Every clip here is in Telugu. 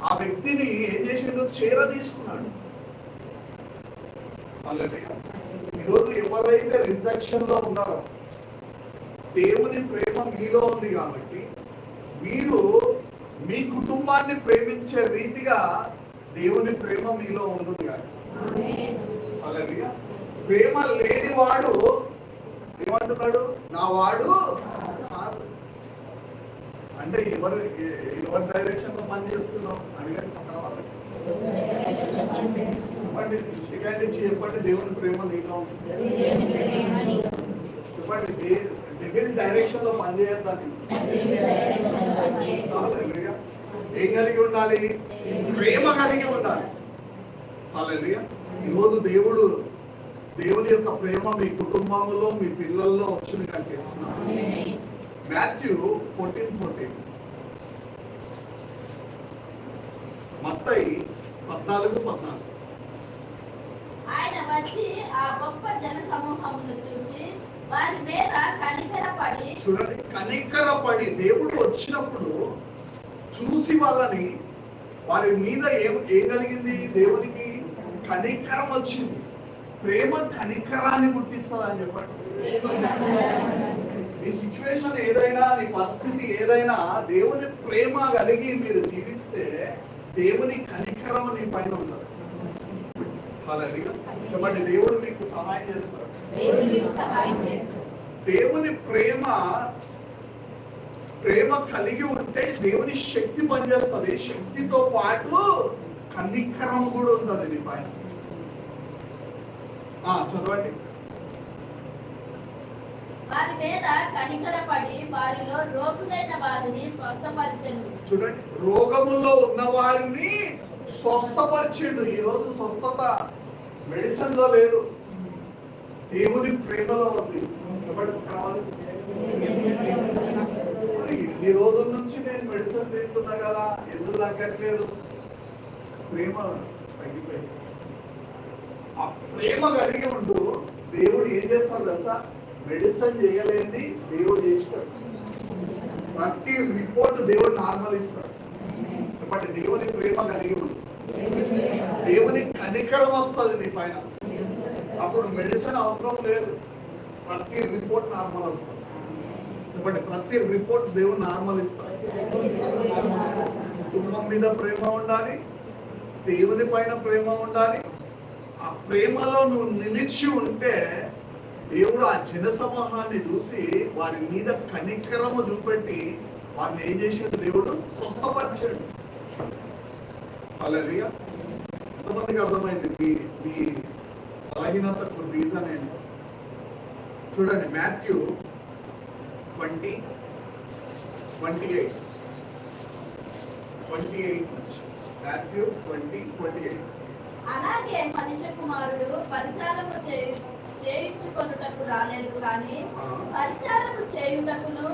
ఆ వ్యక్తిని ఏం చేసిండు? చేర తీసుకున్నాడు. ఈరోజు ఎవరైతే రిజెక్షన్ లో ఉన్నారో దేవుని ప్రేమ మీలో ఉంది కాబట్టి మీరు మీ కుటుంబాన్ని ప్రేమించే రీతిగా దేవుని ప్రేమ మీలో ఉంటుంది కానీ అలాగే ప్రేమ లేనివాడు ఏమంటున్నాడు? నా వాడు కాదు. అంటే ఎవరి డైరెక్షన్ లో పనిచేస్తున్నాం అడిగండి పక్కన వాళ్ళకి. చెప్పండి దేవుని ప్రేమ నీలో ఉంటుంది. చెప్పండి డెవిల్ డైరెక్షన్ లో పనిచేయద్దని. ఏం కలిగి ఉండాలి? ప్రేమ కలిగి ఉండాలి. హల్లెలూయా. ఈరోజు దేవుని యొక్క ప్రేమ మీ కుటుంబంలో మీ పిల్లల్లో వచ్చి కనిపిస్తున్నాడు. మాథ్యూ 14:14, మత్తయి 14:14. ఆయన వచ్చి ఆ గొప్ప జన సమూహమును చూచి వారి మీద కనికరపడి. చూడండి, కనికరపడి దేవుడు వచ్చినప్పుడు చూసి వాళ్ళని వారి మీద ఏం కలిగింది? దేవునికి కనికరం వచ్చింది. ప్రేమ కనికరాన్ని గుర్తిస్తుంది అని చెప్పండి. నీ సిచ్యువేషన్ ఏదైనా, నీ పరిస్థితి ఏదైనా, దేవుని ప్రేమ కలిగి మీరు జీవిస్తే దేవుని కనికరం నీ పైన ఉంటుంది. కాబట్టి దేవుడు మీకు సహాయం చేస్తాడు. దేవుని ప్రేమ కలిగి ఉంటే దేవుని శక్తి పనిచేస్తుంది. శక్తితో పాటు కనికరం కూడా ఉంటుంది నీ పైన. చదవండి. వారి మీద కనికరపడి వారిలో రోగులైన వారిని స్వస్థపరిచెను. చూడండి, రోగములో ఉన్న వారిని స్వస్థపరిచిండు. ఈ రోజు స్వస్థత మెడిసిన్ లో లేదు, దేవుని ప్రేమలో ఉంది. మరి ఇన్ని రోజుల నుంచి నేను మెడిసిన్ తింటున్నా కదా, ఎందుకు తగ్గట్లేదు? ప్రేమ తగ్గిపోయింది. ఆ ప్రేమ కలిగి ఉంటూ దేవుడు ఏం చేస్తాడు తెలుసా? మెడిసిన్ చేయలేంది దేవుడు చేస్తాడు. ప్రతి రిపోర్ట్ దేవుడు నార్మల్ ఇస్తాడు. చెప్పండి, దేవుని ప్రేమ కలిగి ఉండు. దేవుని కనికరం వస్తుంది నీ పైన. అప్పుడు మెడిసిన్ అవసరం లేదు. ప్రతి రిపోర్ట్ నార్మల్ వస్తుంది. చెప్పండి, ప్రతి రిపోర్ట్ దేవుడు నార్మల్ ఇస్తాడు. కుటుంబం మీద ప్రేమ ఉండాలి, దేవుని పైన ప్రేమ ఉండాలి. ఆ ప్రేమలో నువ్వు నిలిచి ఉంటే దేవుడు ఆ జన సమూహాన్ని చూసి వారి మీద కనికరము చూపెట్టి వారిని ఏం చేసాడు? దేవుడు స్వస్థపరిచాడు. హల్లెలూయా. ఎంతమందికి అర్థమైంది మీ బలహీనతకు రీజన్ ఏంటో? చూడండి, మాథ్యూ 20:28 నుంచి. మాథ్యూ 20:28. అలాగే మనుష్య కుమారుడు పరిచారము చేయించుకొనుటకు రాలేదు, కానీ పరిచారము చేయుటకును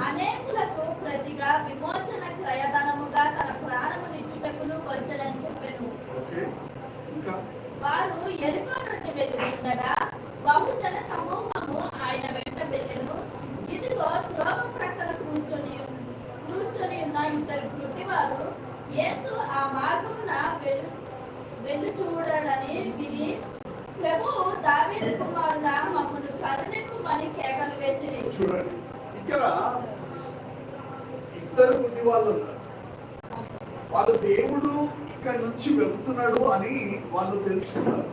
అనేకులకు ప్రతిగా విమోచన క్రయధనముగా తన ప్రాణమునిచ్చుటకును వచ్చెనని చెప్పెను. వారు యెరికో నుండి వెళ్తుండగా బహుజన సమూహము ఆయన వెంట వెళ్ళెను. ఇదిగో త్రోవ ప్రక్కన కూర్చొని ఉన్న ఇద్దరు గుడ్డివారు యేసు ఆ మార్గమున వెళ్ళు చూడడని విని, ప్రభువు దావీదు కుమారుడా మమ్మను కరుణింపుమని కేకలు వేసి. చూడండి, ఇక్కడ ఇద్దరు గుడ్డి వాళ్ళు ఉన్నారు. వాళ్ళు దేవుడు ఇక్కడ నుంచి వెళ్తున్నాడు అని వాళ్ళు తెలుసుకున్నారు.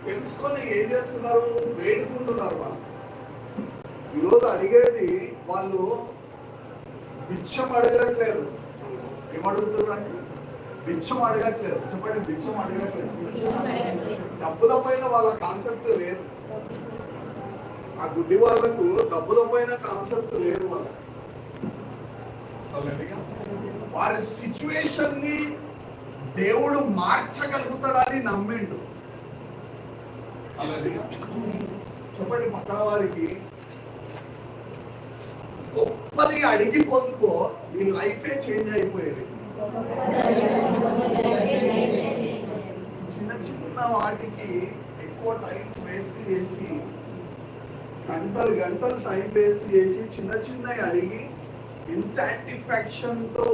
తెలుసుకొని ఏం చేస్తున్నారు? వేడుకుంటున్నారు. వాళ్ళు ఈరోజు అడిగేది, వాళ్ళు బిచ్చం అడగట్లేదు. ఏమడుగుతున్నారు అంటే బిచ్చం అడగట్లేదు. చెప్పండి, బిచ్చం అడగట్లేదు. డబ్బుల పైన వాళ్ళ కాన్సెప్ట్ లేదు. ఆ గుడ్డి వాళ్ళకు డబ్బుల పైన కాన్సెప్ట్ లేదు. వారి సిచ్యువేషన్ ని దేవుడు మార్చగలుగుతాడని నమ్మిండు. అలాగే చెప్పండి, పక్కన వారికి గొప్పది అడిగి పొందుకో, నీ లైఫే చేంజ్ అయిపోయేది. చిన్న చిన్న వాటికి ఎక్కువ టైం వేస్ట్ చేసి, గంటలు టైం వేస్ట్ చేసి చిన్న చిన్నవి అడిగి ఇన్సాటిస్ఫాక్షన్ తో